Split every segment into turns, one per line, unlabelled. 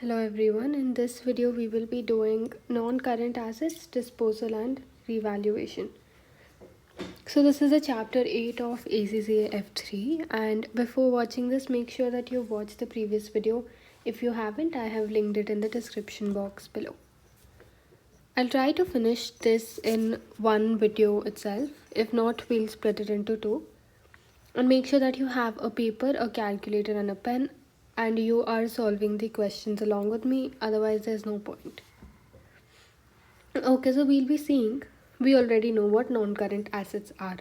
Hello everyone, in this video we will be doing non-current assets disposal and revaluation. So this is a chapter 8 of ACCA F3, and before watching this make sure that you watch the previous video. If you haven't, I have linked it in the description box below. I'll try to finish this in one video itself. If not, we'll split it into two. And make sure that you have a paper, a calculator and a pen, and you are solving the questions along with me, otherwise there's no point. Okay, so we'll be seeing, we already know what non-current assets are.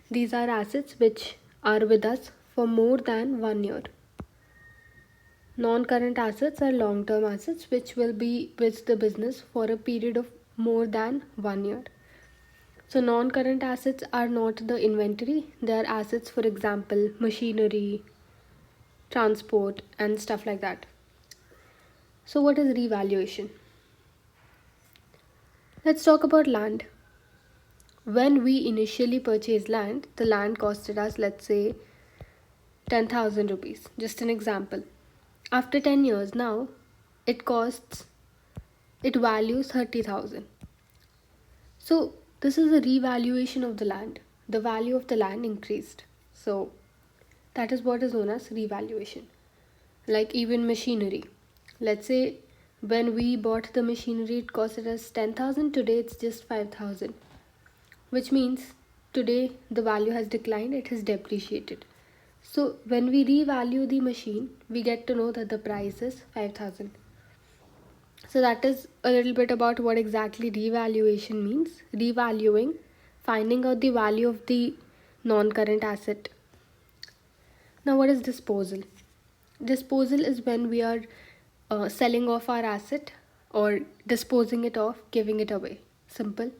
These are assets which are with us for more than 1 year. Non-current assets are long-term assets which will be with the business for a period of more than 1 year. So non-current assets are not the inventory, they are assets, for example, machinery, transport and stuff like that. So what is revaluation? Let's talk about land. When we initially purchased land, the land costed us, let's say, 10,000 rupees. Just an example. After 10 years now, it values 30,000. So this is a revaluation of the land. The value of the land increased. So that is what is known as revaluation. Like even machinery. Let's say when we bought the machinery, it costed us 10,000. Today it's just 5,000. Which means today the value has declined, it has depreciated. So when we revalue the machine, we get to know that the price is 5,000. So that is a little bit about what exactly revaluation means. Revaluing, finding out the value of the non-current asset. Now what is disposal? Disposal is when we are selling off our asset or disposing it off, giving it away. Simple.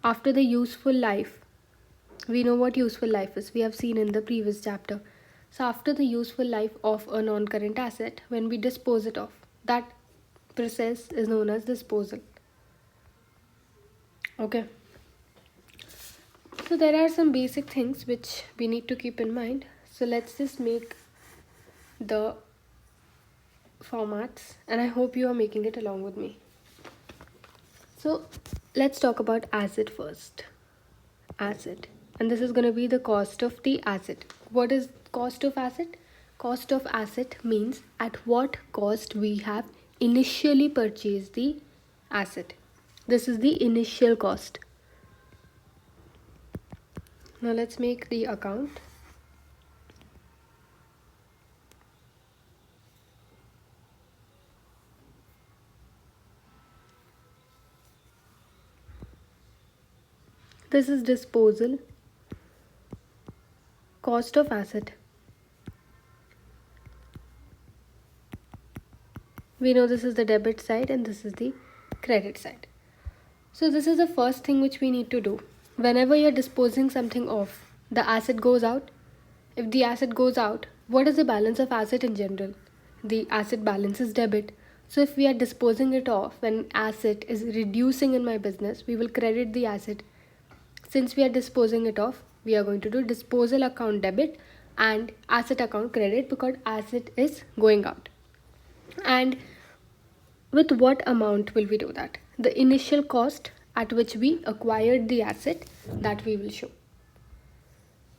After the useful life, we know what useful life is. We have seen in the previous chapter. So after the useful life of a non-current asset, when we dispose it off, that process is known as disposal. Okay. So there are some basic things which we need to keep in mind. So let's just make the formats, and I hope you are making it along with me. So let's talk about asset first. Asset. And this is going to be the cost of the asset. What is cost of asset? Cost of asset means at what cost we have initially purchased the asset. This is the initial cost. Now let's make the account. This is disposal, cost of asset. We know this is the debit side and this is the credit side. So this is the first thing which we need to do. Whenever you're disposing something off, the asset goes out. If the asset goes out, what is the balance of asset in general? The asset balance is debit. So if we are disposing it off, when asset is reducing in my business, we will credit the asset. Since we are disposing it off, we are going to do disposal account debit and asset account credit because asset is going out. And with what amount will we do that? The initial cost at which we acquired the asset, that we will show.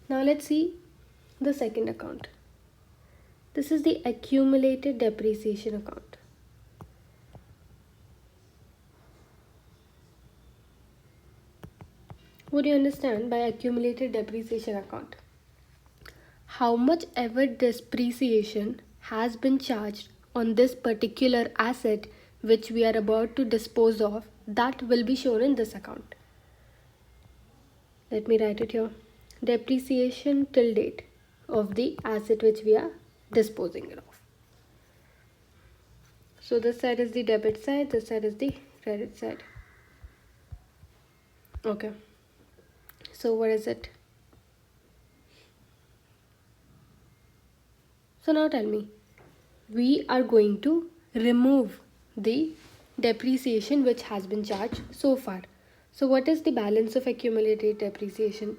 Now let's see the second account. This is the accumulated depreciation account. What do you understand by accumulated depreciation account? How much ever depreciation has been charged on this particular asset which we are about to dispose of, that will be shown in this account. Let me write it here. Depreciation till date of the asset which we are disposing it of. So this side is the debit side, this side is the credit side. Okay. So what is it? So now tell me, we are going to remove the depreciation which has been charged so far. So what is the balance of accumulated depreciation?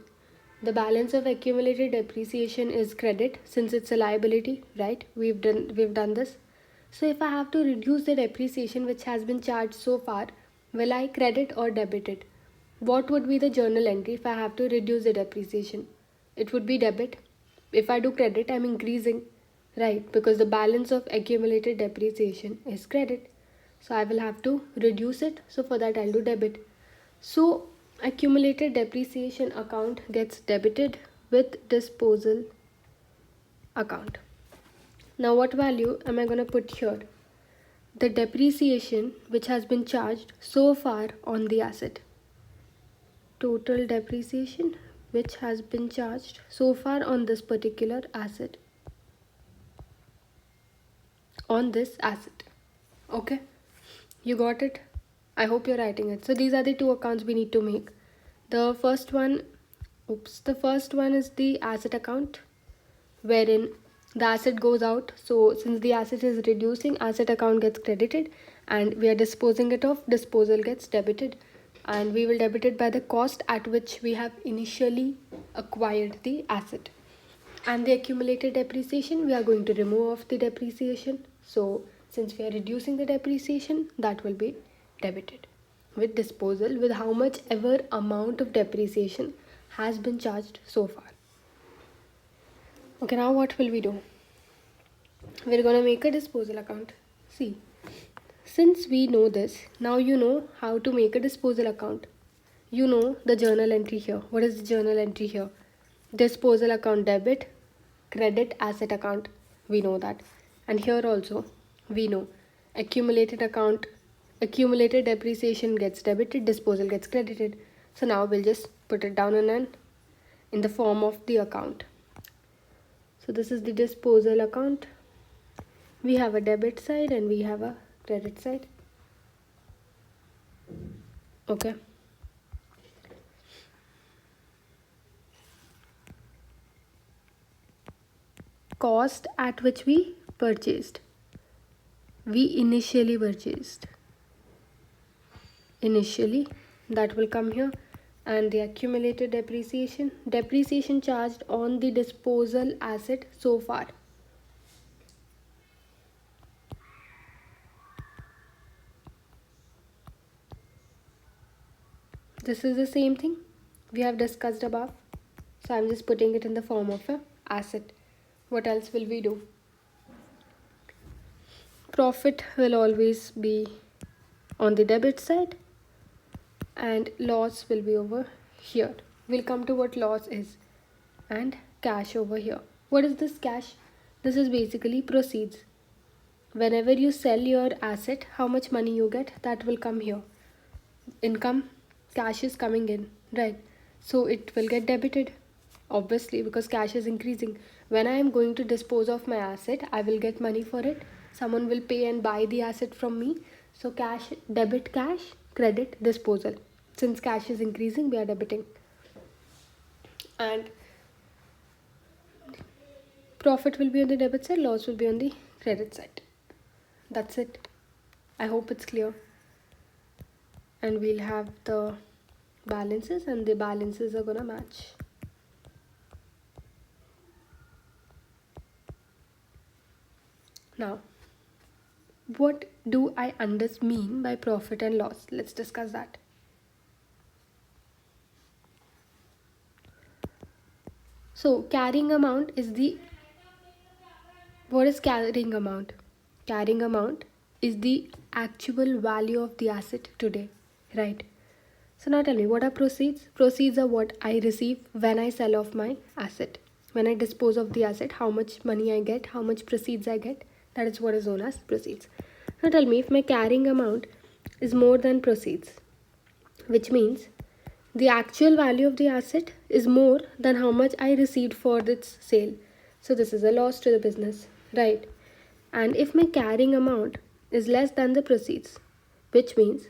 The balance of accumulated depreciation is credit since it's a liability, right? We've done this. So if I have to reduce the depreciation which has been charged so far, will I credit or debit it? What would be the journal entry if I have to reduce the depreciation? It would be debit. If I do credit, I'm increasing, right? Because the balance of accumulated depreciation is credit. So I will have to reduce it. So for that, I'll do debit. So accumulated depreciation account gets debited with disposal account. Now what value am I going to put here? The depreciation which has been charged so far on the asset. Total depreciation which has been charged so far on this particular asset. On this asset. Okay, you got it? I hope you're writing it. So these are the two accounts we need to make. The first one is the asset account, wherein the asset goes out. So since the asset is reducing, asset account gets credited and we are disposing it off, disposal gets debited, and we will debit it by the cost at which we have initially acquired the asset. And the accumulated depreciation, we are going to remove off the depreciation. So since we are reducing the depreciation, that will be debited with disposal with how much ever amount of depreciation has been charged so far. Okay, now what will we do? We're going to make a disposal account. See, since we know this, now you know how to make a disposal account. You know the journal entry here. What is the journal entry here? Disposal account debit, credit asset account. We know that. And here also, we know accumulated depreciation gets debited, disposal gets credited. So now we'll just put it down in the form of the account. So this is the disposal account. We have a debit side and we have a credit side. Okay. Cost at which we purchased. We initially purchased. Initially, that will come here. And the accumulated depreciation charged on the disposal asset so far. This is the same thing we have discussed above. So I'm just putting it in the form of an asset. What else will we do? Profit will always be on the debit side and loss will be over here. We'll come to what loss is, and cash over here. What is this cash? This is basically proceeds. Whenever you sell your asset, how much money you get, that will come here. Income, cash is coming in, right? So it will get debited, obviously, because cash is increasing. When I am going to dispose of my asset, I will get money for it. Someone will pay and buy the asset from me. So cash, debit cash, credit disposal. Since cash is increasing, we are debiting. And profit will be on the debit side, loss will be on the credit side. That's it. I hope it's clear. And we'll have the balances, and the balances are gonna match. Now, what do I mean by profit and loss? Let's discuss that. So carrying amount is what is carrying amount? Carrying amount is the actual value of the asset today, right? So now tell me, what are proceeds? Proceeds are what I receive when I sell off my asset. When I dispose of the asset, how much money I get, how much proceeds I get. That is what is known as proceeds. Now tell me, if my carrying amount is more than proceeds, which means the actual value of the asset is more than how much I received for its sale. So this is a loss to the business, right? And if my carrying amount is less than the proceeds, which means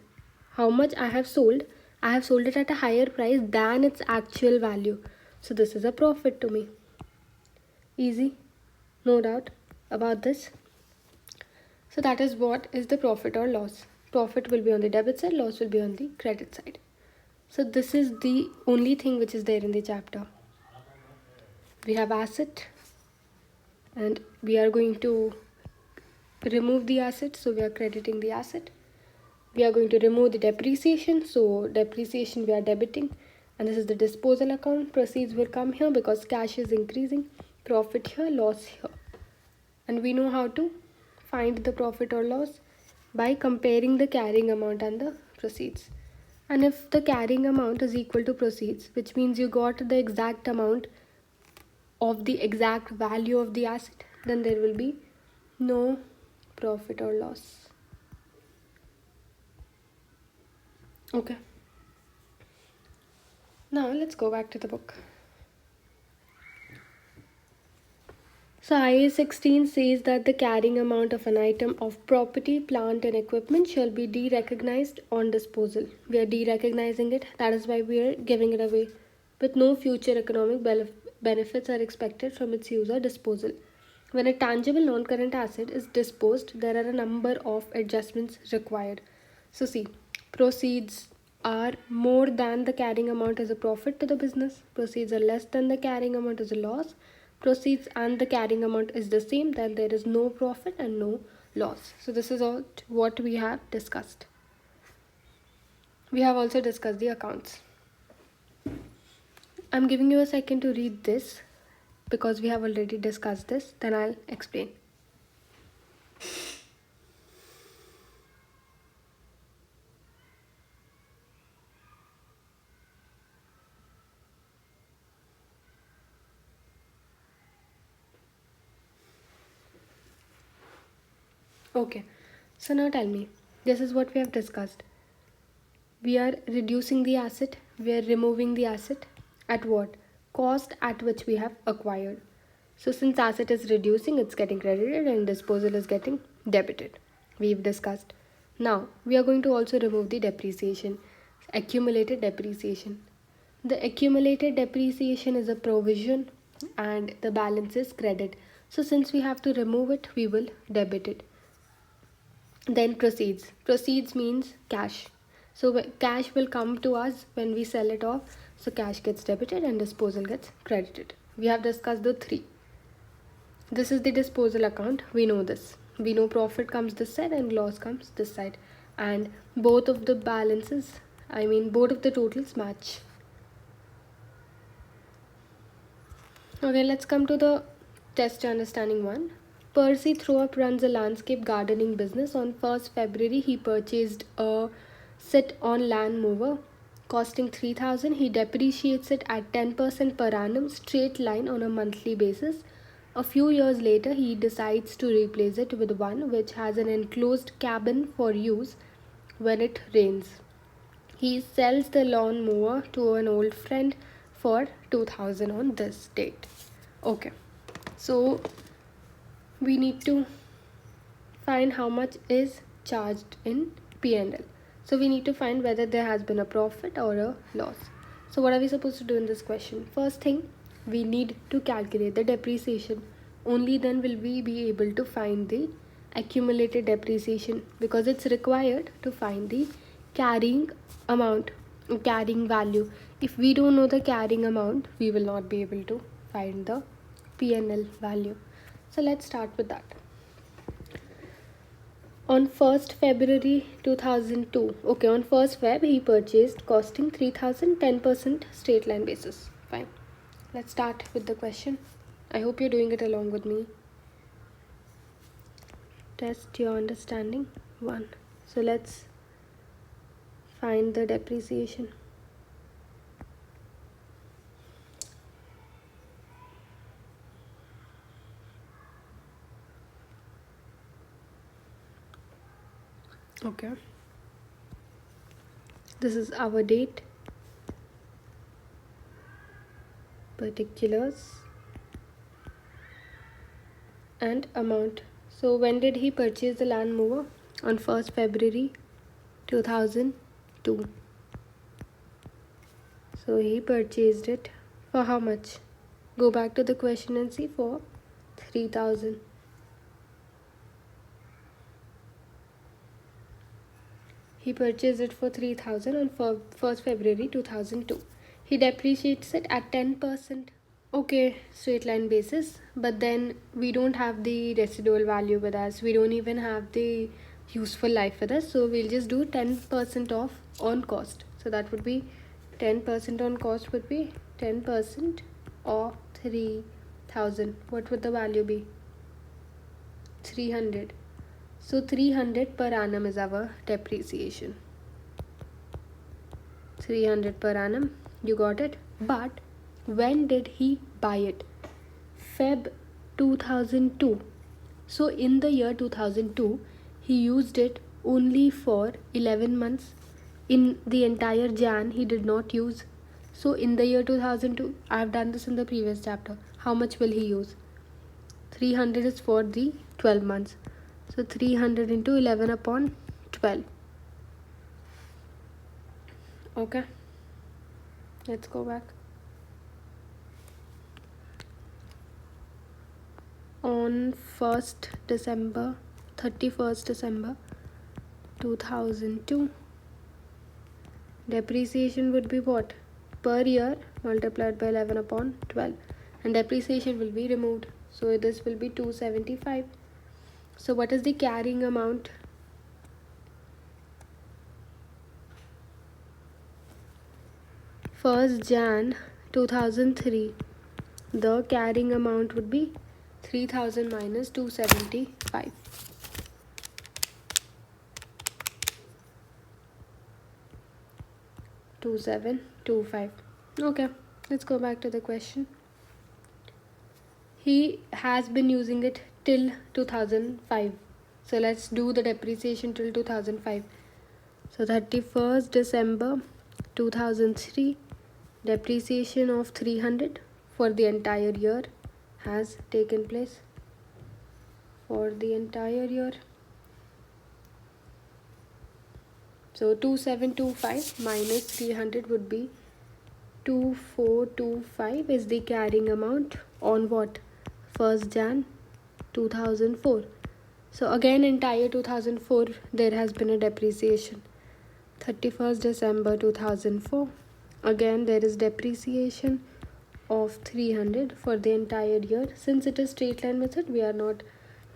how much I have sold it at a higher price than its actual value. So this is a profit to me. Easy, no doubt about this. So that is what is the profit or loss. Profit will be on the debit side, loss will be on the credit side. So this is the only thing which is there in the chapter. we have asset, and we are going to remove the asset, so we are crediting the asset. We are going to remove the depreciation, so depreciation we are debiting, and this is the disposal account. Proceeds will come here because cash is increasing, profit here, loss here. And we know how to find the profit or loss by comparing the carrying amount and the proceeds. And if the carrying amount is equal to proceeds, which means you got the exact amount of the exact value of the asset, then there will be no profit or loss. Okay, now let's go back to the book. So IAS 16 says that the carrying amount of an item of property, plant and equipment shall be de-recognized on disposal. We are de-recognizing it, that is why we are giving it away, with no future economic benefits are expected from its use or disposal. When a tangible non-current asset is disposed, there are a number of adjustments required. So see, proceeds are more than the carrying amount as a profit to the business. Proceeds are less than the carrying amount as a loss. Proceeds and the carrying amount is the same, then there is no profit and no loss. So this is all what we have discussed. We have also discussed the accounts. I'm giving you a second to read this because we have already discussed this, then I'll explain. Okay, so now tell me, this is what we have discussed. We are reducing the asset, we are removing the asset at what? Cost at which we have acquired. So since asset is reducing, it's getting credited and disposal is getting debited. We've discussed. Now we are going to also remove the depreciation, accumulated depreciation. The accumulated depreciation is a provision and the balance is credit. So since we have to remove it, we will debit it. Then proceeds. Proceeds means cash. So cash will come to us when we sell it off. So cash gets debited and disposal gets credited. We have discussed the three. This is the disposal account. We know this. We know profit comes this side and loss comes this side. And both of the balances, both of the totals match. Okay, let's come to the test understanding one. Percy Thrope runs a landscape gardening business. On 1st February, he purchased a sit on land mower costing 3,000. He depreciates it at 10% per annum, straight line on a monthly basis. A few years later, he decides to replace it with one which has an enclosed cabin for use when it rains. He sells the lawn mower to an old friend for 2,000 on this date. Okay, so we need to find how much is charged in P&L. So we need to find whether there has been a profit or a loss. So what are we supposed to do in this question? First thing, we need to calculate the depreciation. Only then will we be able to find the accumulated depreciation, because it's required to find the carrying amount, carrying value. If we don't know the carrying amount, we will not be able to find the P&L value. So let's start with that. On 1st February 2002, okay, on 1st Feb he purchased costing 3,000, 10% straight line basis. Fine. Let's start with the question. I hope you're doing it along with me. Test your understanding. 1. So let's find the depreciation. Okay, this is our date, particulars, and amount. So when did he purchase the land mower? On 1st February 2002. So he purchased it for how much? Go back to the question and see. For 3,000. He purchased it for 3,000 on 1st February 2002. He depreciates it at 10% Okay, straight line basis, but then we don't have the residual value with us. We don't even have the useful life with us. So we'll just do 10% off on cost. So that would be 10% on cost would be 10% of 3,000. What would the value be? 300. So 300 per annum is our depreciation. 300 per annum, you got it. But when did he buy it? Feb 2002. So in the year 2002 he used it only for 11 months. In the entire Jan he did not use. So in the year 2002, I have done this in the previous chapter, how much will he use? 300 is for the 12 months. So 300 into 11 upon 12. Okay, let's go back. On 1st December, 31st December 2002, depreciation would be what? Per year multiplied by 11 upon 12, and depreciation will be removed. So this will be 275. So what is the carrying amount? First Jan 2003, the carrying amount would be 3000 minus 275. 2725. Okay, let's go back to the question. He has been using it till 2005. So let's do the depreciation till 2005. So 31st December 2003, depreciation of 300 for the entire year has taken place. For the entire year. So 2725 minus 300 would be 2425 is the carrying amount on what? 1st Jan 2004. So again entire 2004 there has been a depreciation. 31st December 2004, again there is depreciation of 300 for the entire year. Since it is straight line method, we are not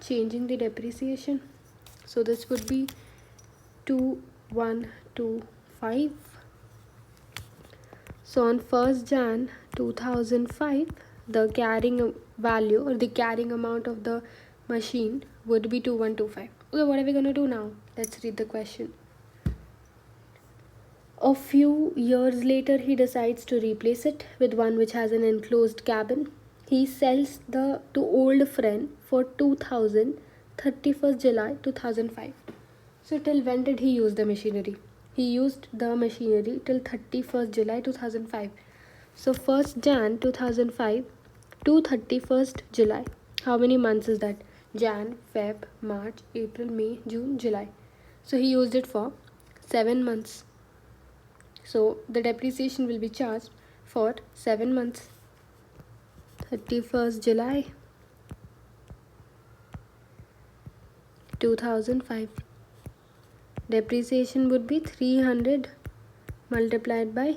changing the depreciation. So this would be 2125. So on 1st Jan 2005, the carrying value or the carrying amount of the machine would be 2125. Okay, what are we going to do now? Let's read the question. A few years later, he decides to replace it with one which has an enclosed cabin. He sells the to old friend for 2000, 31st July 2005. So till when did he use the machinery? He used the machinery till 31st July 2005. So 1st Jan 2005 to 31st July. How many months is that? Jan, Feb, March, April, May, June, July. So he used it for 7 months. So the depreciation will be charged for 7 months. 31st July 2005. Depreciation would be 300 multiplied by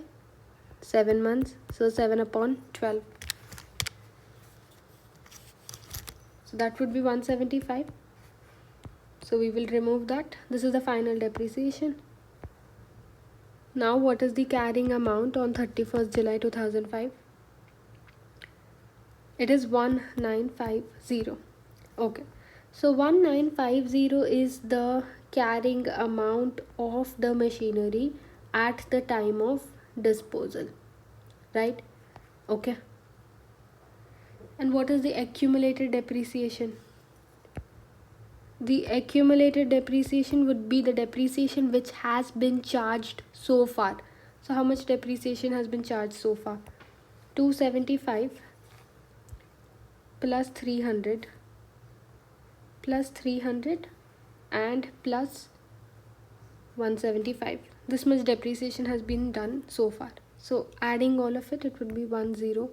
7 months. So 7 upon 12. So that would be 175. So we will remove that. This is the final depreciation. Now what is the carrying amount on 31st July 2005? It is 1950. Okay. So 1950 is the carrying amount of the machinery at the time of disposal. Right? Okay. And what is the accumulated depreciation? The accumulated depreciation would be the depreciation which has been charged so far. So how much depreciation has been charged so far? 275 plus 300 plus 300 and plus 175. This much depreciation has been done so far. So adding all of it, it would be 1050.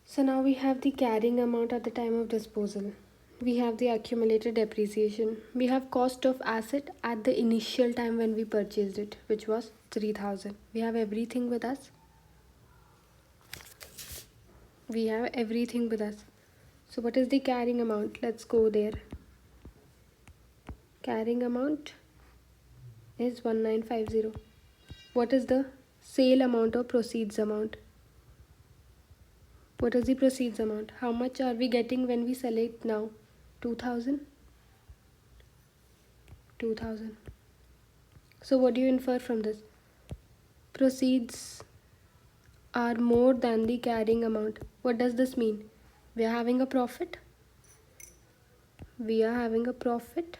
So now we have the carrying amount at the time of disposal. We have the accumulated depreciation. We have cost of asset at the initial time when we purchased it, which was 3000. We have everything with us. We have everything with us. So what is the carrying amount? Let's go there. Carrying amount is 1950. What is the sale amount or proceeds amount? What is the proceeds amount? How much are we getting when we sell it now? 2000. 2000. So what do you infer from this? Proceeds are more than the carrying amount. What does this mean? We are having a profit. We are having a profit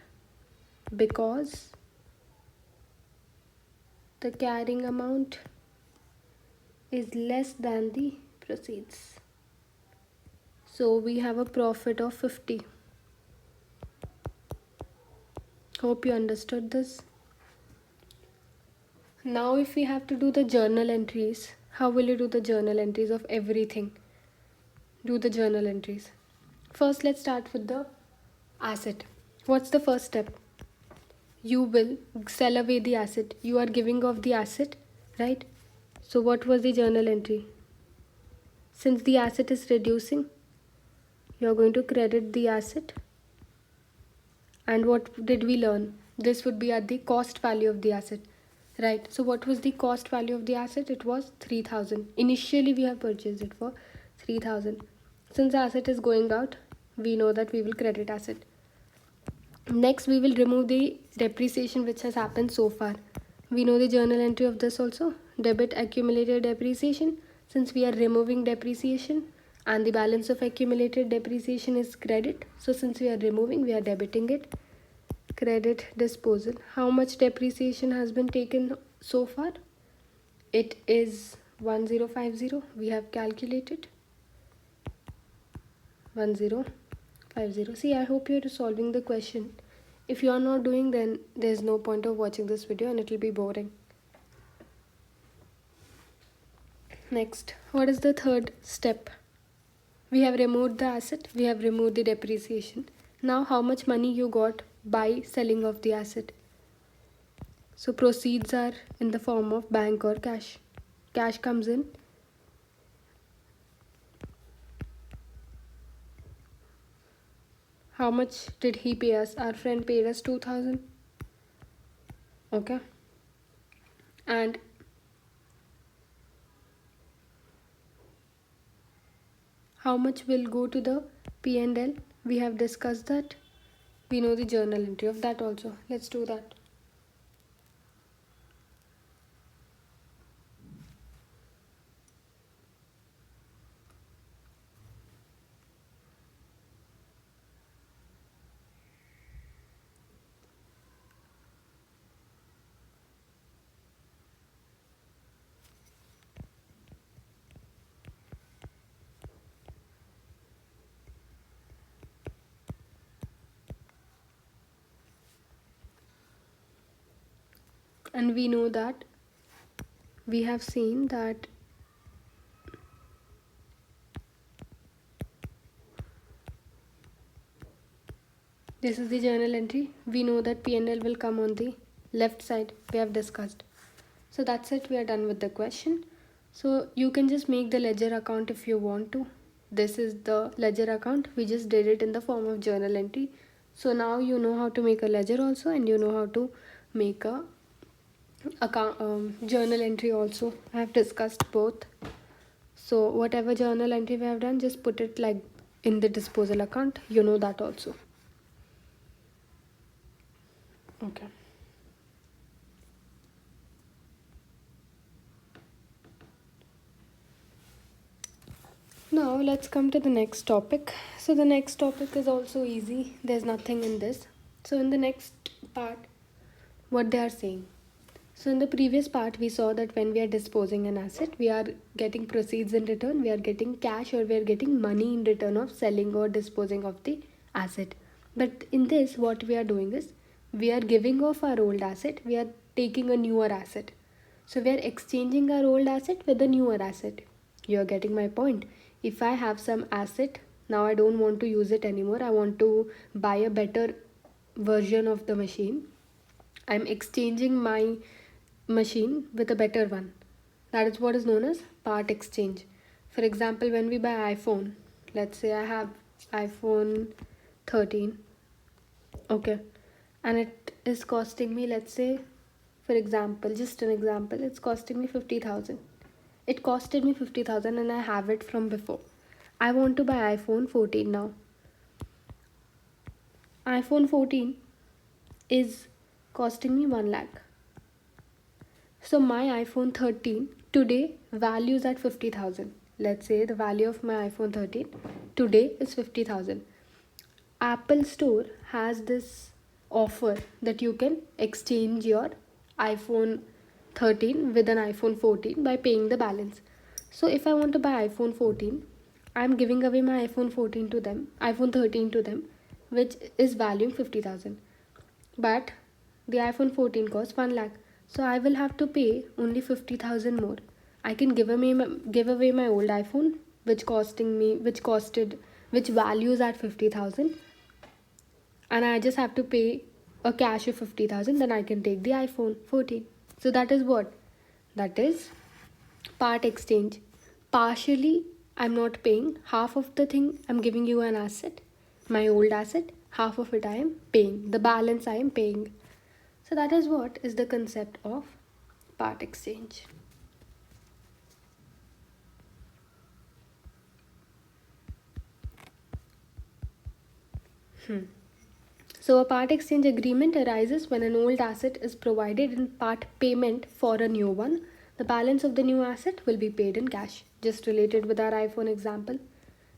because the carrying amount is less than the proceeds. So we have a profit of 50. Hope you understood this. Now if we have to do the journal entries, how will you do the journal entries of everything? Do the journal entries. First, let's start with the asset. What's the first step? You will sell away the asset. You are giving off the asset, right? So what was the journal entry? Since the asset is reducing, you are going to credit the asset. And what did we learn? This would be at the cost value of the asset, right? So what was the cost value of the asset? It was 3000. Initially we have purchased it for 3000. Since the asset is going out, we know that we will credit asset. Next we will remove the depreciation which has happened so far. We know the journal entry of this also. Debit accumulated depreciation. Since we are removing depreciation and the balance of accumulated depreciation is credit, so since we are removing, we are debiting it. Credit disposal. How much depreciation has been taken so far? It is 1050. We have calculated 1050. See, I hope you're solving the question. If you are not doing, then there's no point of watching this video and it will be boring. Next, what is the third step? We have removed the asset, we have removed the depreciation. Now how much money you got by selling of the asset? So proceeds are in the form of bank or cash. Cash comes in. How much did he pay us? Our friend paid us 2000. Okay. And how much will go to the P&L? We have discussed that. We know the journal entry of that also. Let's do that. And we know that we have seen that this is the journal entry. We know that P&L will come on the left side. We have discussed. So that's it. We are done with the question. So you can just make the ledger account if you want to. This is the ledger account. We just did it in the form of journal entry. So now you know how to make a ledger also, and you know how to make a journal entry also. I have discussed both. So whatever journal entry we have done, just put it like in the disposal account. You know that also. Okay. Now let's come to the next topic. So the next topic is also easy. There's nothing in this. So in the next part, what they are saying. So in the previous part, we saw that when we are disposing an asset, we are getting proceeds in return, we are getting cash, or we are getting money in return of selling or disposing of the asset. But in this, what we are doing is, we are giving off our old asset, we are taking a newer asset. So we are exchanging our old asset with a newer asset. You are getting my point. If I have some asset Now I don't want to use it anymore. I want to buy a better version of the machine. I'm exchanging my machine with a better one. That is what is known as part exchange. For example, when we buy iPhone, let's say I have iPhone 13, okay, and it is costing me, let's say, for example, just an example, it's costing me 50,000. It costed me 50,000 and I have it from before. I want to buy iPhone 14 now. iPhone 14 is costing me 1 lakh. So my iPhone 13 today values at 50,000. Let's say the value of my iPhone 13 today is 50,000. Apple Store has this offer that you can exchange your iPhone 13 with an iPhone 14 by paying the balance. So if I want to buy iPhone 14, I'm giving away my iPhone 14 to them, iPhone 13 to them, which is valuing 50,000. But the iPhone 14 costs 1 lakh. So I will have to pay only 50,000 more. I can give away my old iPhone, which values at 50,000, and I just have to pay a cash of 50,000, then I can take the iPhone 14. So that is what? That is part exchange. Partially, I'm not paying. Half of the thing, I'm giving you an asset, my old asset. Half of it I am paying. The balance I am paying. So that is what is the concept of part exchange. So a part exchange agreement arises when an old asset is provided in part payment for a new one. The balance of the new asset will be paid in cash. Just related with our iPhone example.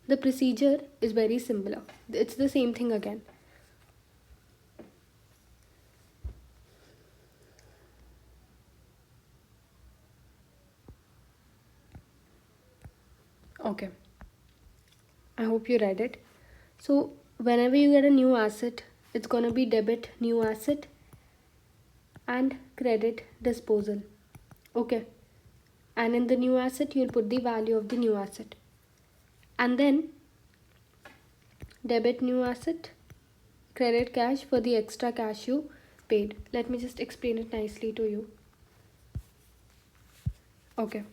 The procedure is very similar. It's the same thing again. Okay. I hope you read it. So whenever you get a new asset, it's gonna be debit new asset and credit disposal. Okay. And in the new asset, you'll put the value of the new asset. And then debit new asset, credit cash for the extra cash you paid. Let me just explain it nicely to you. Okay.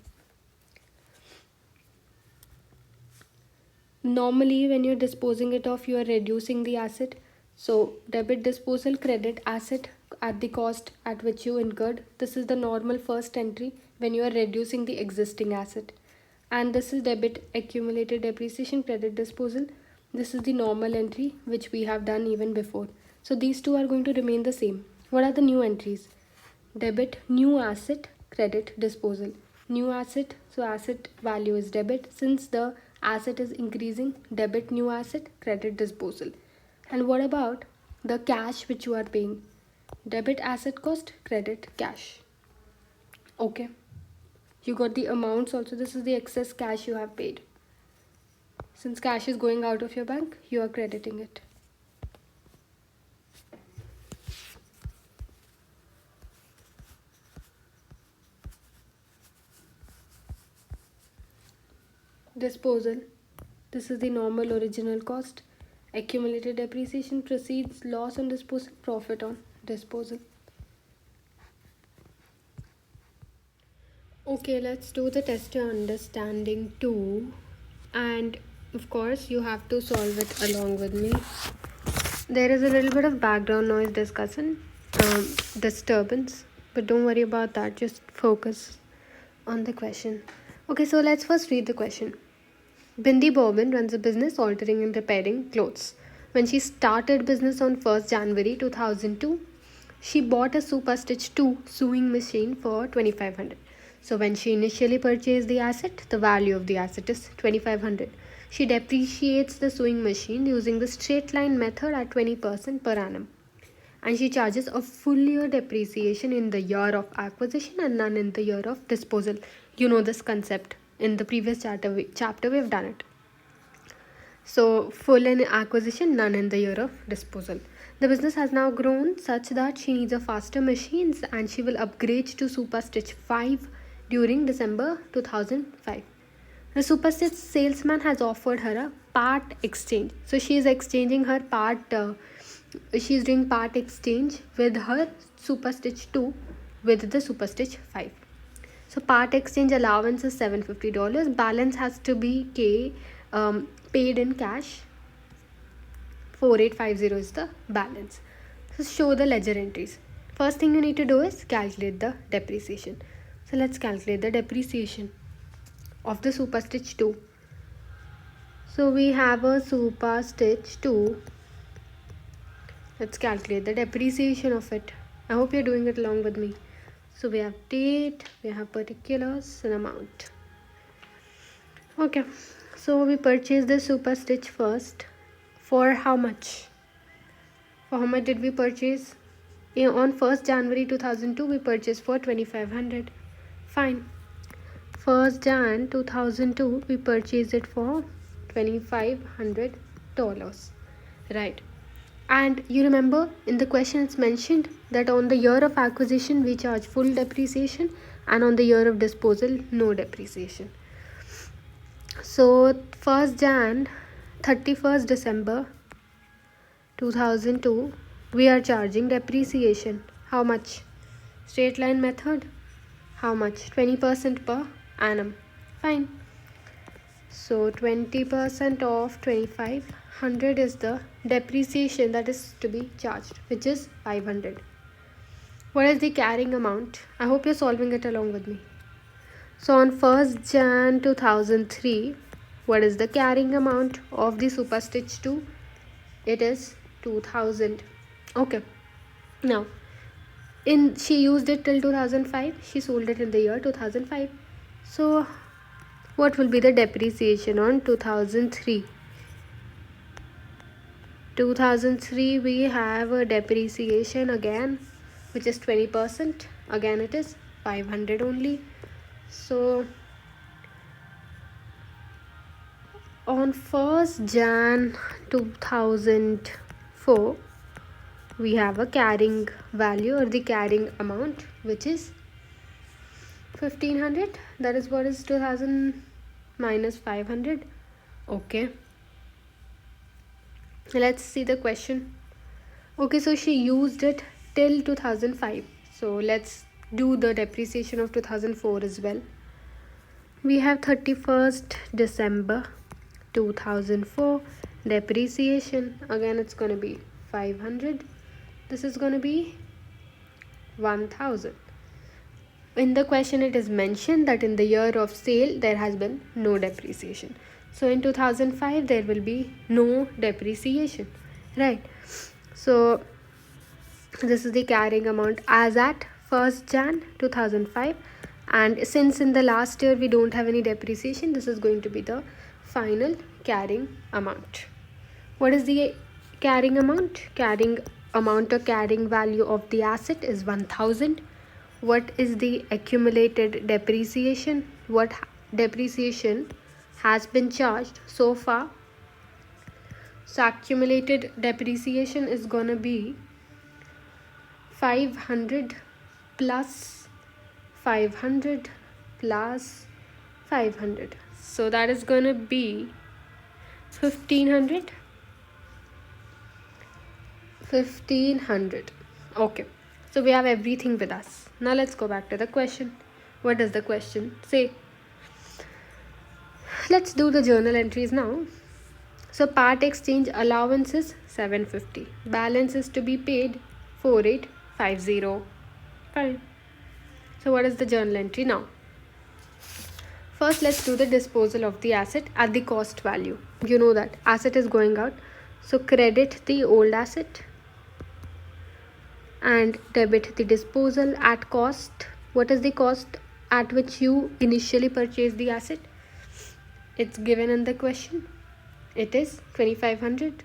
Normally, when you're disposing it off, you are reducing the asset. So debit disposal, credit asset at the cost at which you incurred. This is the normal first entry when you are reducing the existing asset. And this is debit accumulated depreciation, credit disposal. This is the normal entry which we have done even before. So these two are going to remain the same. What are the new entries? Debit new asset, credit disposal. New asset, so asset value is debit. Since the asset is increasing, debit new asset, credit disposal. And what about the cash which you are paying? Debit asset cost, credit cash. Okay. You got the amounts also. This is the excess cash you have paid. Since cash is going out of your bank, you are crediting it. Disposal. This is the normal original cost. Accumulated depreciation precedes loss on disposal, profit on disposal. Okay, let's do the test your understanding too. And of course, you have to solve it along with me. There is a little bit of background noise disturbance, but don't worry about that. Just focus on the question. Okay, so let's first read the question. Bindi Bobin runs a business altering and repairing clothes. When she started business on 1st January 2002, she bought a Super Stitch 2 sewing machine for 2500. So when she initially purchased the asset, the value of the asset is 2500. She depreciates the sewing machine using the straight line method at 20% per annum. And she charges a full year depreciation in the year of acquisition and none in the year of disposal. You know this concept. In the previous chapter we have done it. So full in acquisition, none in the year of disposal. The business has now grown such that she needs a faster machines and she will upgrade to Super Stitch 5 during December 2005. The superstitch salesman has offered her a part exchange. So she is exchanging her part, she is doing part exchange with her superstitch 2 with the superstitch 5. So part exchange allowance is $750. Balance has to be paid in cash. 4850 is the balance. So show the ledger entries. First thing you need to do is calculate the depreciation. So let's calculate the depreciation of the superstitch 2. So we have a superstitch 2. Let's calculate the depreciation of it. I hope you're doing it along with me. So we have date, we have particulars and amount. Okay, so we purchased the superstitch first. For how much? For how much did we purchase? On 1st January 2002 we purchased for 2500. Fine. 1st Jan 2002 we purchased it for $2500. Right. And you remember in the question it's mentioned that on the year of acquisition we charge full depreciation and on the year of disposal no depreciation. So 1st Jan 31st December 2002 we are charging depreciation. How much? Straight line method. How much? 20% per annum. Fine. So 20% of 2500 is the depreciation that is to be charged, which is 500. What is the carrying amount? I hope you're solving it along with me. So on 1st Jan 2003, what is the carrying amount of the superstitch 2? It is 2000. Okay. Now, she used it till 2005. She sold it in the year 2005. So what will be the depreciation on 2003? 2003 we have a depreciation again, which is 20%. Again it is 500 only. So on 1st Jan 2004 we have a carrying value or the carrying amount, which is 1500. That is what is 2000 minus 500. Okay, let's see the question. Okay, so she used it till 2005. So let's do the depreciation of 2004 as well. We have 31st December 2004 depreciation. Again it's going to be 500. This is going to be 1000. In the question it is mentioned that in the year of sale there has been no depreciation. So in 2005 there will be no depreciation, right? So this is the carrying amount as at 1st Jan 2005, and since in the last year we don't have any depreciation, this is going to be the final carrying amount. What is the carrying amount? Carrying amount or carrying value of the asset is 1000. What is the accumulated depreciation? What depreciation has been charged so far? So accumulated depreciation is gonna be 500 plus 500 plus 500. So that is gonna be 1500. 1500. Okay, so we have everything with us. Now let's go back to the question. What does the question say? Let's do the journal entries now. So part exchange allowance is 750. Balance is to be paid 4850. Fine. So what is the journal entry now? First let's do the disposal of the asset at the cost value. You know that asset is going out. So credit the old asset and debit the disposal at cost. What is the cost at which you initially purchased the asset? It's given in the question. It is 2500.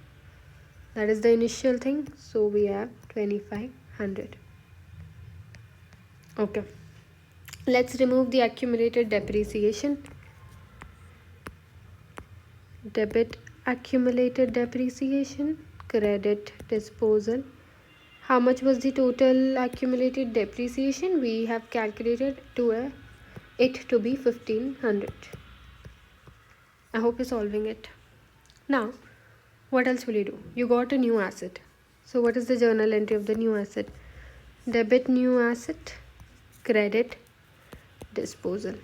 That is the initial thing. So we have 2500. Okay. Let's remove the accumulated depreciation. Debit accumulated depreciation, credit disposal. How much was the total accumulated depreciation? We have calculated it to be 1500. I hope you're solving it. Now, what else will you do? You got a new asset. So what is the journal entry of the new asset? Debit new asset, credit disposal.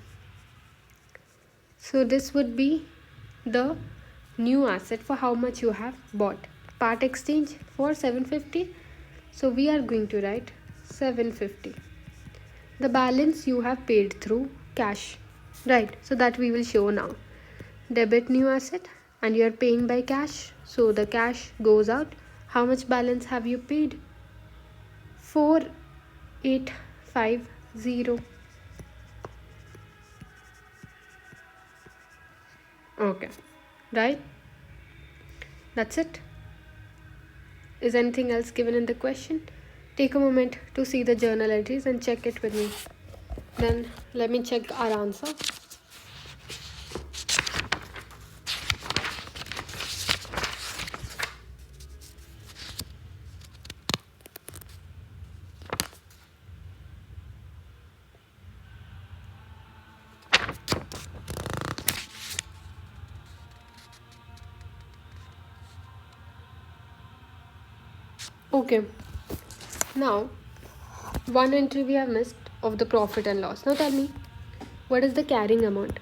So this would be the new asset for how much you have bought. Part exchange for 750. So we are going to write 750. The balance you have paid through cash. Right. So that we will show now. Debit new asset and you are paying by cash. So the cash goes out. How much balance have you paid? 4850. Okay. Right. That's it. Is anything else given in the question? Take a moment to see the journal entries and check it with me. Then let me check our answer. Okay. Now, one entry we have missed of the profit and loss. Now tell me, what is the carrying amount?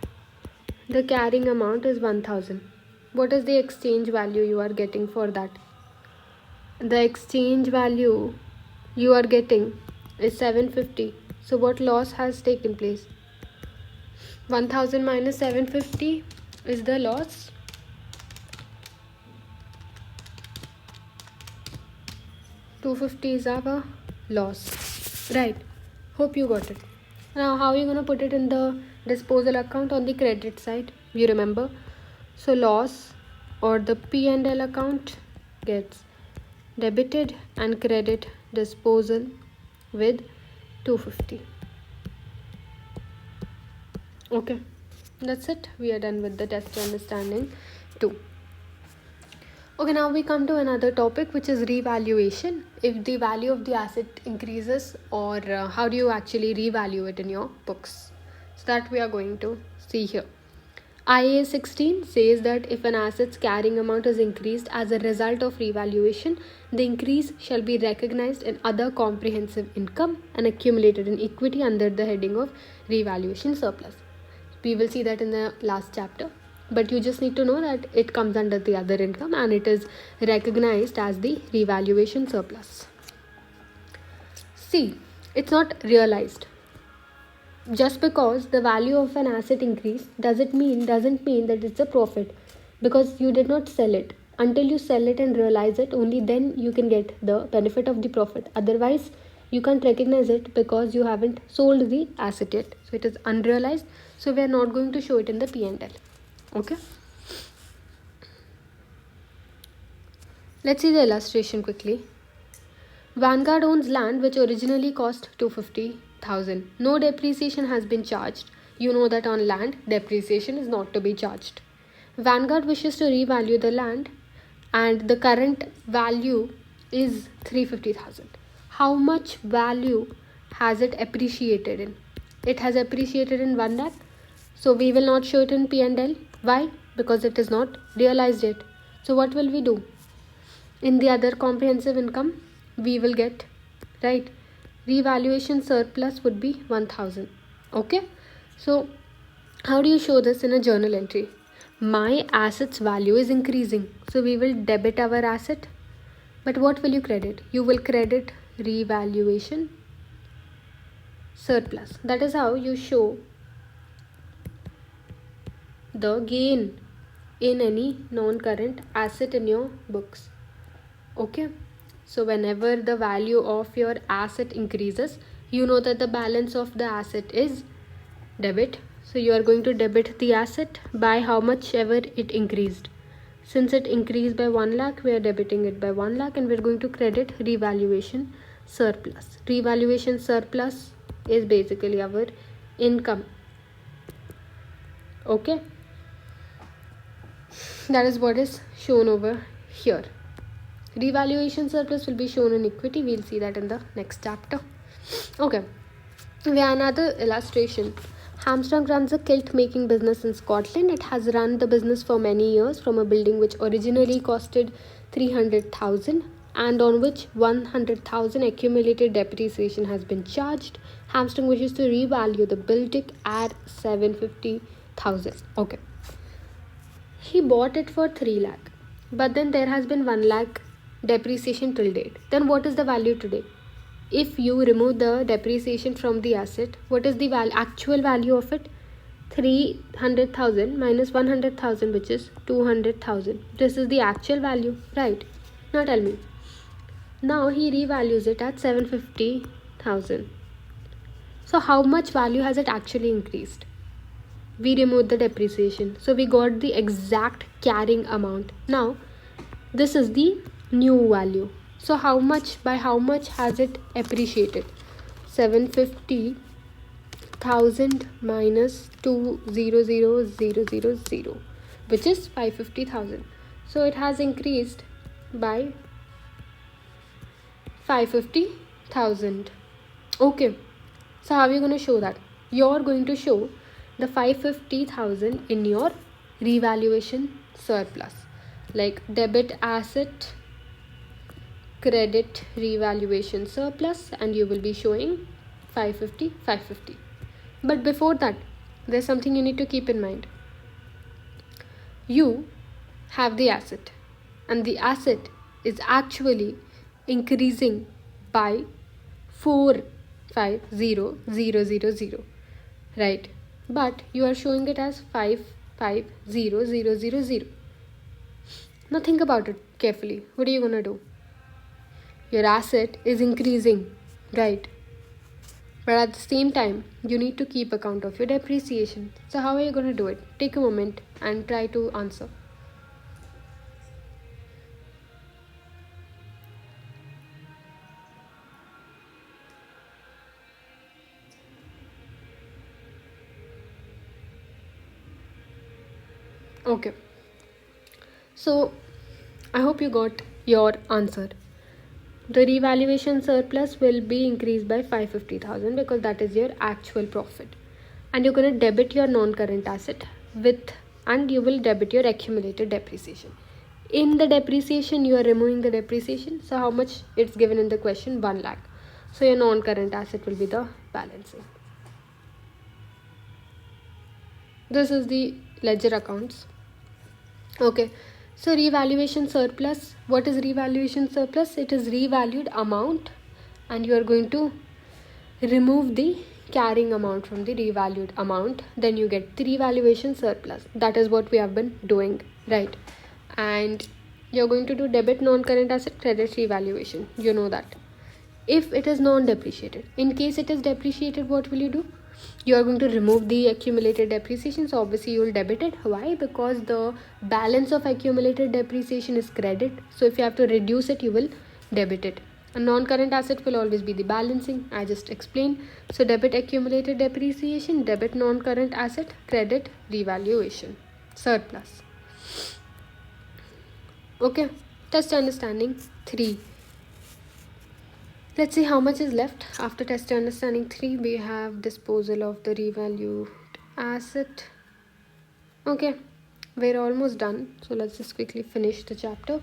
The carrying amount is 1000. What is the exchange value you are getting for that? The exchange value you are getting is 750. So what loss has taken place? 1000 minus 750 is the loss. $250 is our loss. Right. Hope you got it. Now how are you going to put it in the disposal account on the credit side? You remember? So loss or the P&L account gets debited and credit disposal with 250. Okay, that's it. We are done with the test understanding 2. Okay, now we come to another topic, which is revaluation. If the value of the asset increases, or how do you actually revalue it in your books? So that we are going to see here. IA 16 says that if an asset's carrying amount is increased as a result of revaluation, the increase shall be recognized in other comprehensive income and accumulated in equity under the heading of revaluation surplus. We will see that in the last chapter, but you just need to know that it comes under the other income and it is recognized as the revaluation surplus. See, it's not realized. Just because the value of an asset increased doesn't mean that it's a profit, because you did not sell it. Until you sell it and realize it, only then you can get the benefit of the profit. Otherwise, you can't recognize it because you haven't sold the asset yet. So it is unrealized. So we are not going to show it in the P&L. Okay. Let's see the illustration quickly. Vanguard owns land which originally cost 250,000. No depreciation has been charged. You know that on land, depreciation is not to be charged. Vanguard wishes to revalue the land and the current value is 350,000. How much value has it appreciated in? It has appreciated in 1 lakh. So we will not show it in P&L. Why? Because it is not realized yet. So what will we do? In the other comprehensive income, we will get, right, revaluation surplus would be 1000. Okay. So how do you show this in a journal entry? My asset's value is increasing. So we will debit our asset. But what will you credit? You will credit revaluation surplus. That is how you show the gain in any non-current asset in your books. Okay. So whenever the value of your asset increases, you know that the balance of the asset is debit. So you are going to debit the asset by how much ever it increased. Since it increased by 1 lakh, we are debiting it by 1 lakh and we are going to credit revaluation surplus. Revaluation surplus is basically our income. Okay. That is what is shown over here. Revaluation surplus will be shown in equity. We'll see that in the next chapter. Okay. We have another illustration. Armstrong runs a kilt making business in Scotland. It has run the business for many years from a building which originally costed 300,000 and on which 100,000 accumulated depreciation has been charged. Armstrong wishes to revalue the building at 750,000. Okay. He bought it for 3 lakh. But then there has been 1 lakh depreciation till date. Then what is the value today? If you remove the depreciation from the asset, what is the actual value of it? 300,000 minus 100,000, which is 200,000. This is the actual value, right? Now tell me. Now he revalues it at 750,000. So how much value has it actually increased? We removed the depreciation, so we got the exact carrying amount. Now this is the new value. So how much has it appreciated? 750,000 minus 200,000, which is 550,000. So it has increased by 550,000. Okay, so how are you going to show that? You're going to show the 550,000 in your revaluation surplus, like debit asset, credit revaluation surplus, and you will be showing 550. But before that, there's something you need to keep in mind. You have the asset, and the asset is actually increasing by 450,000, right? But you are showing it as 550,000. Now think about it carefully. What are you gonna do? Your asset is increasing, right? But at the same time, you need to keep account of your depreciation. So how are you gonna do it? Take a moment and try to answer. Okay, so I hope you got your answer. The revaluation surplus will be increased by 550,000 because that is your actual profit, and you're going to debit your non-current asset and you will debit your accumulated depreciation. In the depreciation, you are removing the depreciation. So how much it's given in the question? 1 lakh. So your non-current asset will be the balancing. This is the ledger accounts. Okay, so revaluation surplus. What is revaluation surplus? It is revalued amount, and you are going to remove the carrying amount from the revalued amount. Then you get the revaluation surplus. That is what we have been doing, right? And you're going to do debit non-current asset, credit revaluation. You know that. If it is non-depreciated, in case it is depreciated, what will you do? You are going to remove the accumulated depreciation. So obviously you will debit it. Why? Because the balance of accumulated depreciation is credit. So if you have to reduce it, you will debit it. A non-current asset will always be the balancing. I just explained. So debit accumulated depreciation, debit non-current asset, credit revaluation surplus. Okay, test understanding 3. Let's see how much is left. After test understanding 3, we have disposal of the revalued asset. Okay, we're almost done. So let's just quickly finish the chapter.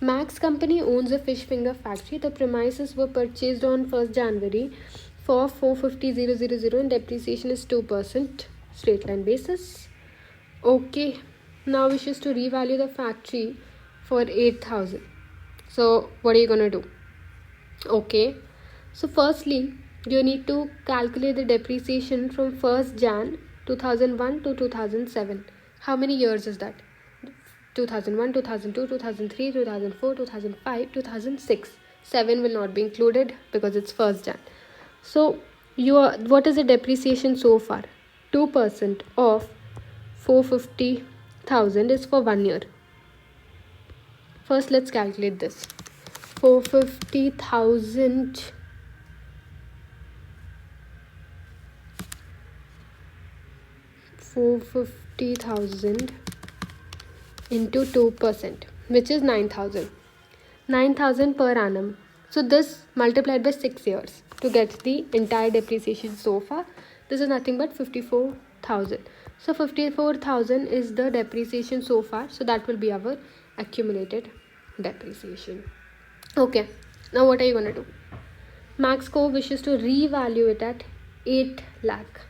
Max Company owns a fish finger factory. The premises were purchased on 1st January for 450,000 and depreciation is 2% straight line basis. Okay, now wishes to revalue the factory for 8,000. So what are you gonna do? Okay, so firstly you need to calculate the depreciation from 1st Jan 2001 to 2007. How many years is that? 2001, 2002, 2003, 2004, 2005, 2006. 7 will not be included because it's 1st Jan. So what is the depreciation so far? 2% of 450,000 is for 1 year. First let's calculate this. 450,000 into 2%, which is 9,000. 9,000 per annum. So this multiplied by 6 years to get the entire depreciation so far. This is nothing but 54,000. So 54,000 is the depreciation so far. So that will be our accumulated depreciation. Okay, now what are you going to do? Maxco wishes to revalue it at 8 lakh.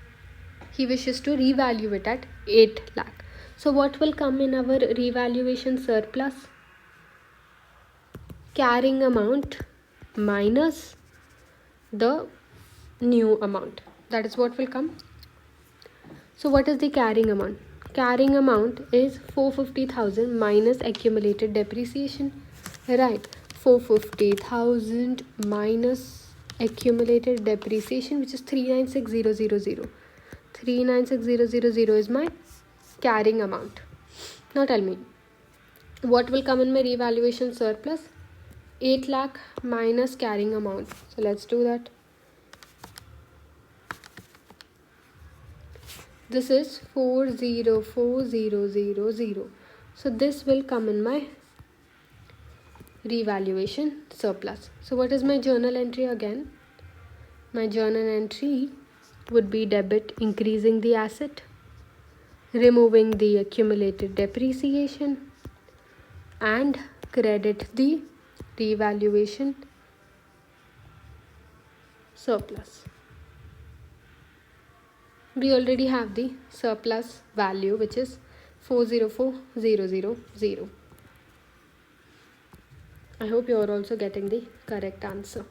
He wishes to revalue it at 8 lakh. So what will come in our revaluation surplus? Carrying amount minus the new amount. That is what will come. So what is the carrying amount? Carrying amount is 450,000 minus accumulated depreciation. Right. 450,000 minus accumulated depreciation, which is 396,000. 396,000 is my carrying amount. Now tell me, what will come in my revaluation surplus? 8 lakh minus carrying amount. So let's do that. This is 404,000. So this will come in my revaluation surplus. So what is my journal entry again? My journal entry would be debit increasing the asset, removing the accumulated depreciation, and credit the revaluation surplus. We already have the surplus value, which is 404,000. I hope you are also getting the correct answer.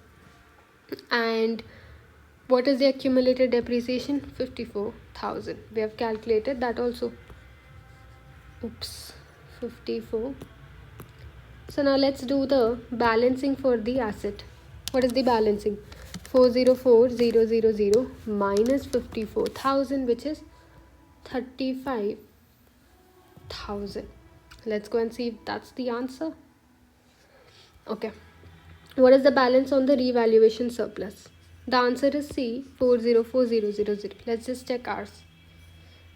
And what is the accumulated depreciation? 54,000. We have calculated that also. Oops, 54. So now let's do the balancing for the asset. What is the balancing? 404,000 minus 54,000, which is 35,000. Let's go and see if that's the answer. Okay. What is the balance on the revaluation surplus? The answer is C, 404,000. Let's just check ours.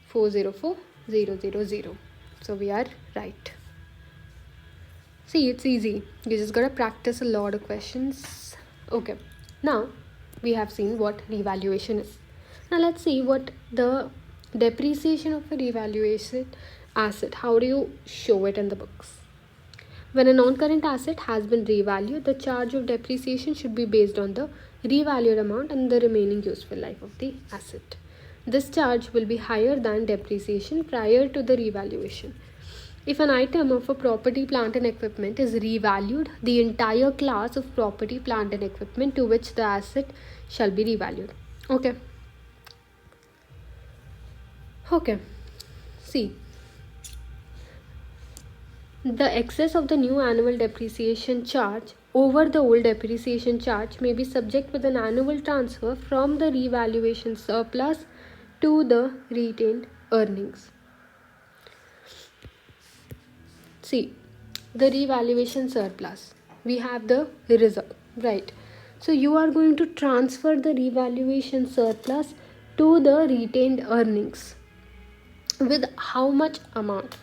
404,000. So we are right. See, it's easy. You just gotta practice a lot of questions. Okay. Now we have seen what revaluation is. Now let's see what the depreciation of a revaluation asset. How do you show it in the books? When a non-current asset has been revalued, the charge of depreciation should be based on the revalued amount and the remaining useful life of the asset. This charge will be higher than depreciation prior to the revaluation. If an item of a property, plant and equipment is revalued, the entire class of property, plant and equipment to which the asset shall be revalued. Okay. See. The excess of the new annual depreciation charge over the old depreciation charge may be subject with an annual transfer from the revaluation surplus to the retained earnings. See, the revaluation surplus. We have the reserve, right? So you are going to transfer the revaluation surplus to the retained earnings. With how much amount?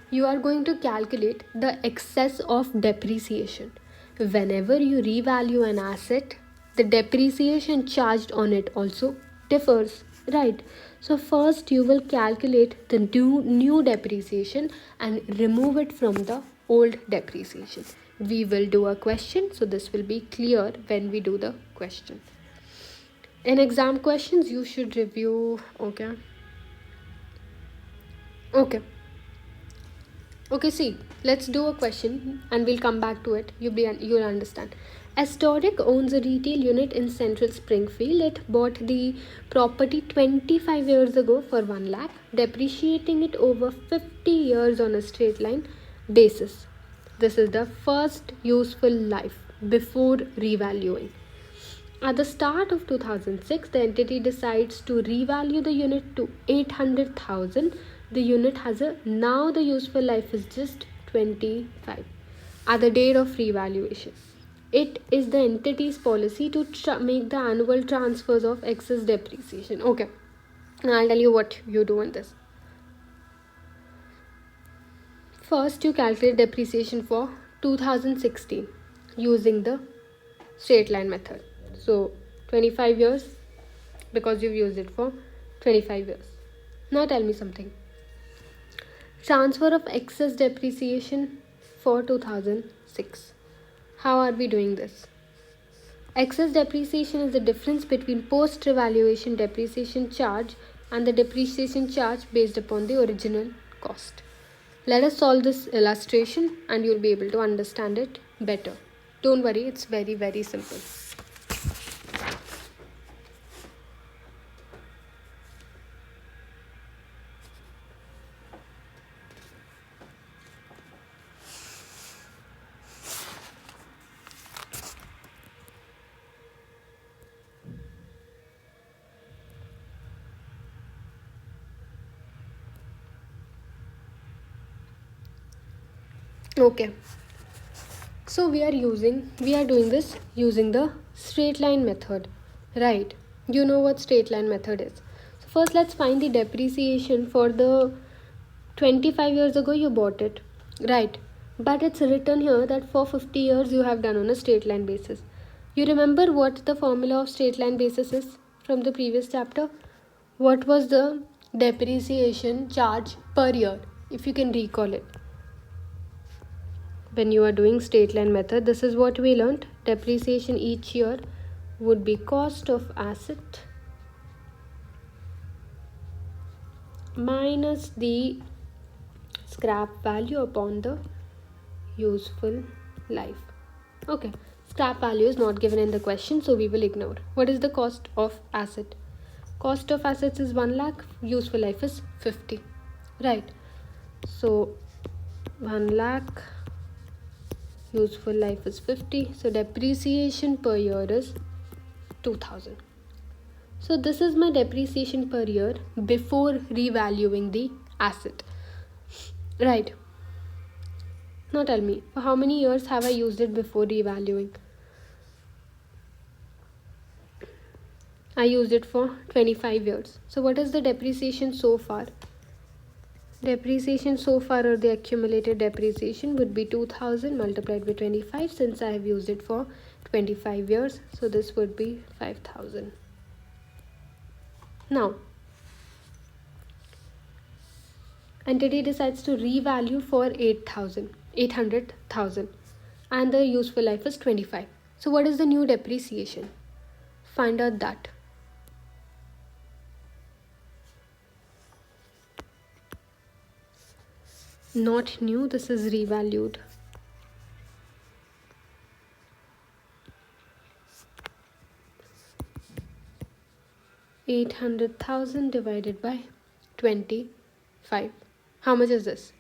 You are going to calculate the excess of depreciation. Whenever you revalue an asset, the depreciation charged on it also differs, right? So first you will calculate the new depreciation and remove it from the old depreciation. We will do a question, so this will be clear when we do the question. In exam questions, you should review. Okay, see, let's do a question and we'll come back to it. You'll understand. Astoric owns a retail unit in Central Springfield. It bought the property 25 years ago for 1 lakh, depreciating it over 50 years on a straight line basis. This is the first useful life before revaluing. At the start of 2006, the entity decides to revalue the unit to 800,000. The unit has now the useful life is just 25 at the date of revaluation. It is the entity's policy to make the annual transfers of excess depreciation. Okay, now I'll tell you what you do in this. First, you calculate depreciation for 2016 using the straight line method. So 25 years because you've used it for 25 years. Now tell me something. Transfer of excess depreciation for 2006. How are we doing this? Excess depreciation is the difference between post-revaluation depreciation charge and the depreciation charge based upon the original cost. Let us solve this illustration and you'll be able to understand it better. Don't worry, it's very, very simple. Okay, so we are doing this using the straight line method, right? You know what straight line method is. So first let's find the depreciation for the 25 years ago you bought it, right? But it's written here that for 50 years you have done on a straight line basis. You remember what the formula of straight line basis is from the previous chapter? What was the depreciation charge per year, if you can recall it? When you are doing straight line method, this is what we learned. Depreciation each year would be cost of asset minus the scrap value upon the useful life. Okay, scrap value is not given in the question, so we will ignore. What is the cost of asset? Cost of assets is 1 lakh, useful life is 50, right? So 1 lakh, useful life is 50, so depreciation per year is 2000. So this is my depreciation per year before revaluing the asset, right? Now tell me, for how many years have I used it before revaluing? I used it for 25 years. So what is the depreciation so far? Depreciation so far, or the accumulated depreciation, would be 2000 multiplied by 25, since I have used it for 25 years. So this would be 5000. Now, entity decides to revalue for 800,000 and the useful life is 25. So what is the new depreciation? Find out that. Not new, this is revalued. $800,000 divided by 25. How much is this?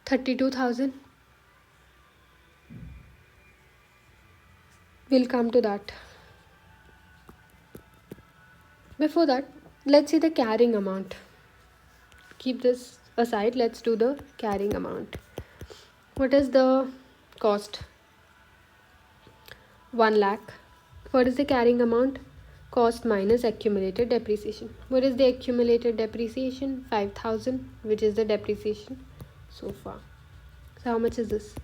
$32,000. We'll come to that. Before that, let's see the carrying amount. Keep this aside, let's do the carrying amount. What is the cost? 1 lakh. What is the carrying amount? Cost minus accumulated depreciation. What is the accumulated depreciation? 5000, which is the depreciation so far. So how much is this?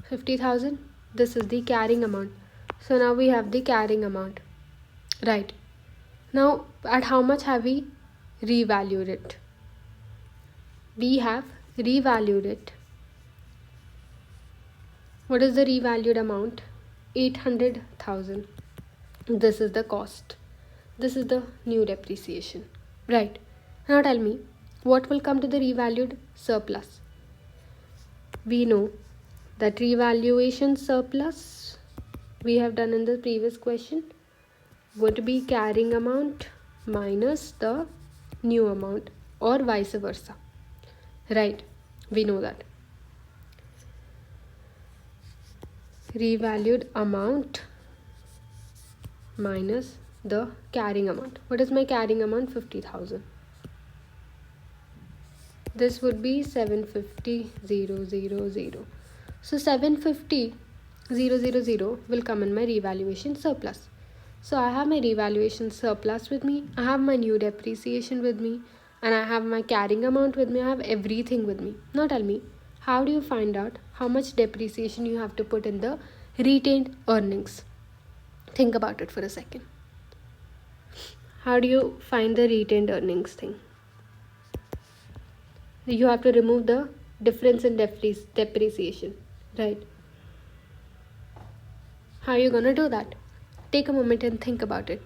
50,000. This is the carrying amount. So now we have the carrying amount, right? Now at how much have we revalued it? We have revalued it. What is the revalued amount? 800,000. This is the cost. This is the new depreciation, right? Now tell me, what will come to the revalued surplus? We know that revaluation surplus we have done in the previous question would be carrying amount minus the new amount, or vice versa, right? We know that. Revalued amount minus the carrying amount. What is my carrying amount? 50,000. This would be 750,000. So 750,000 will come in my revaluation surplus. So I have my revaluation surplus with me. I have my new depreciation with me. and I have my carrying amount with me, I have everything with me. Now tell me, how do you find out how much depreciation you have to put in the retained earnings? Think about it for a second. How do you find the retained earnings thing? You have to remove the difference in depreciation, right? How are you gonna do that? Take a moment and think about it.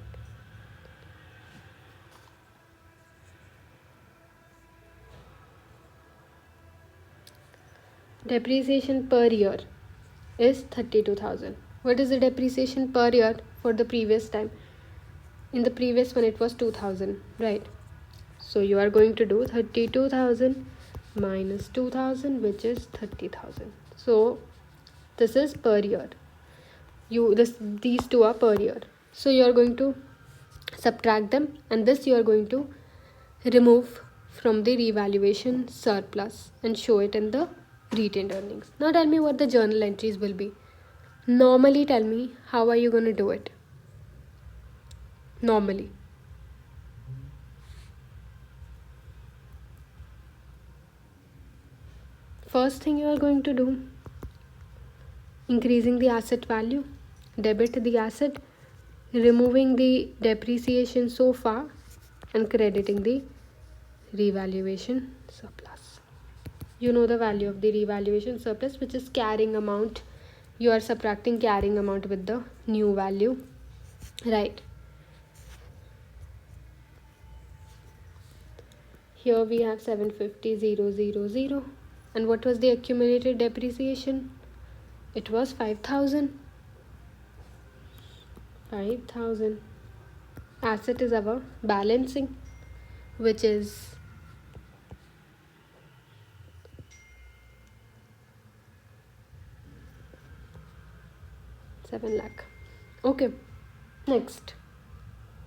Depreciation per year is 32,000. What is the depreciation per year for the previous time? In the previous one it was 2,000, right? So you are going to do 32,000 minus 2,000, which is 30,000. So this is per year. These two are per year. So you are going to subtract them, and this you are going to remove from the revaluation surplus and show it in the retained earnings. Now tell me what the journal entries will be. Normally, tell me, how are you going to do it? Normally. First thing you are going to do, increasing the asset value, debit the asset, removing the depreciation so far, and crediting the revaluation surplus. You know the value of the revaluation surplus, which is carrying amount. You are subtracting carrying amount with the new value, right? Here we have 750,000, and what was the accumulated depreciation? It was 5,000. 5,000. Asset is our balancing, which is 7 lakh. Okay, next,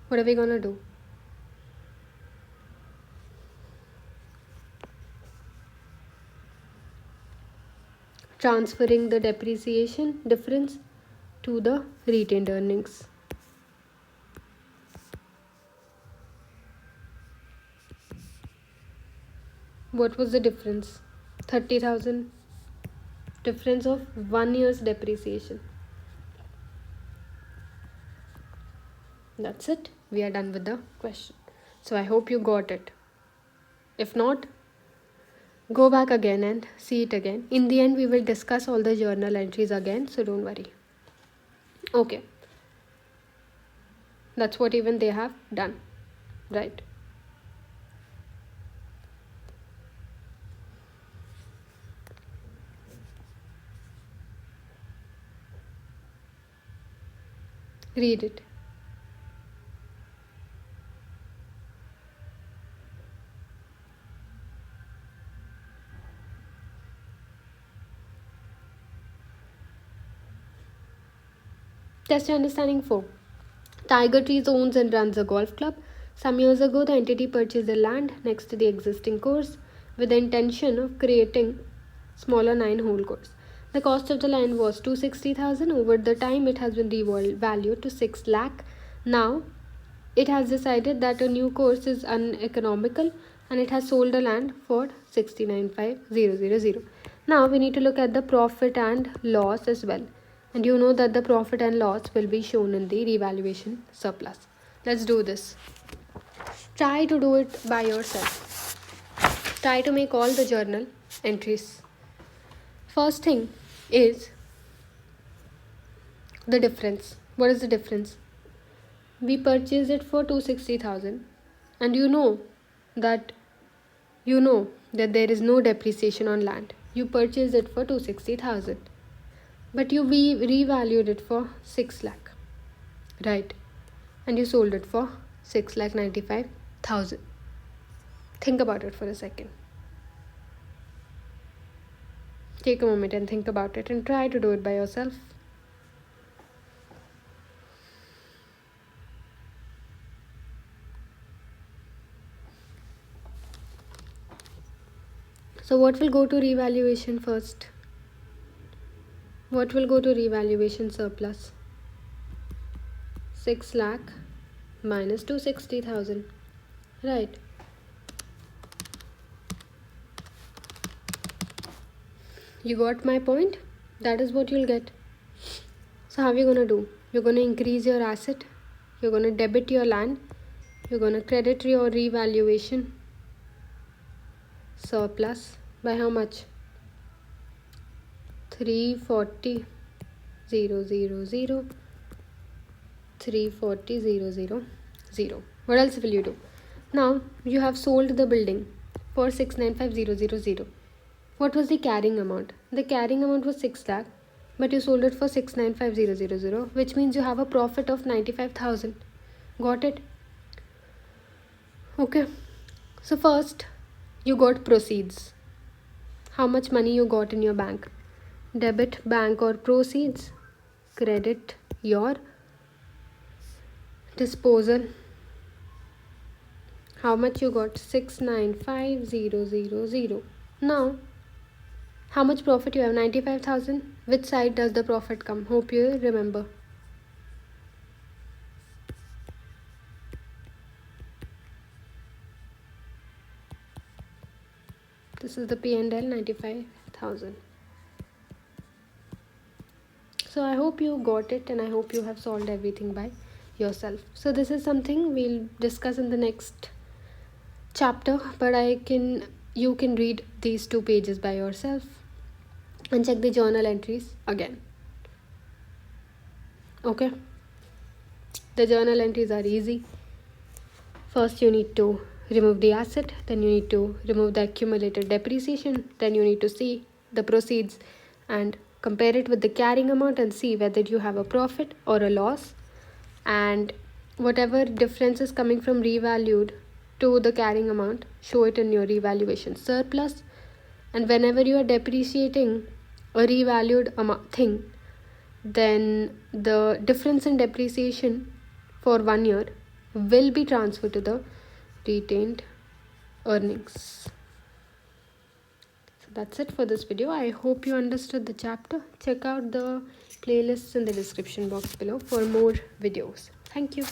what are we gonna do? Transferring the depreciation difference to the retained earnings. What was the difference? 30,000. Difference of 1 year's depreciation. That's it. We are done with the question. So I hope you got it. If not, go back again and see it again. In the end, we will discuss all the journal entries again, so don't worry. Okay. That's what even they have done, right? Read it. Test understanding 4. Tiger Trees owns and runs a golf club. Some years ago, the entity purchased the land next to the existing course with the intention of creating smaller 9-hole course. The cost of the land was 260,000. Over the time, it has been revalued to 6 lakh. Now, it has decided that a new course is uneconomical, and it has sold the land for 69,500. Now, we need to look at the profit and loss as well. And you know that the profit and loss will be shown in the revaluation surplus. Let's do this. Try to do it by yourself. Try to make all the journal entries. First thing is the difference. What is the difference? We purchased it for 260,000, and you know that there is no depreciation on land. You purchased it for 260,000. But we revalued it for 6 lakh, right? And you sold it for 6,95,000. Think about it for a second. Take a moment and think about it and try to do it by yourself. So what will go to revaluation first? What will go to revaluation surplus? 6 lakh minus 260,000, right? You got my point? That is what you'll get. So how are you gonna do? You're gonna increase your asset, you're gonna debit your land, you're gonna credit your revaluation surplus by how much? 340,000, 340,000. What else will you do? Now you have sold the building for 695,000. What was the carrying amount? The carrying amount was 6 lakh, but you sold it for 695,000, which means you have a profit of 95,000. Got it? Okay. So first you got proceeds. How much money you got in your bank? Debit bank or proceeds, credit your disposal. How much you got? 695,000. Now how much profit you have? 95,000. Which side does the profit come? Hope you remember. This is the P&L, 95,000. So I hope you got it, and I hope you have solved everything by yourself. So this is something we'll discuss in the next chapter, but you can read these 2 pages by yourself and check the journal entries again. Okay, the journal entries are easy. First you need to remove the asset, then you need to remove the accumulated depreciation, then you need to see the proceeds and compare it with the carrying amount and see whether you have a profit or a loss, and whatever difference is coming from revalued to the carrying amount, show it in your revaluation surplus. And whenever you are depreciating a revalued thing, then the difference in depreciation for 1 year will be transferred to the retained earnings. So that's it for this video. I hope you understood the chapter. Check out the playlists in the description box below for more videos. Thank you.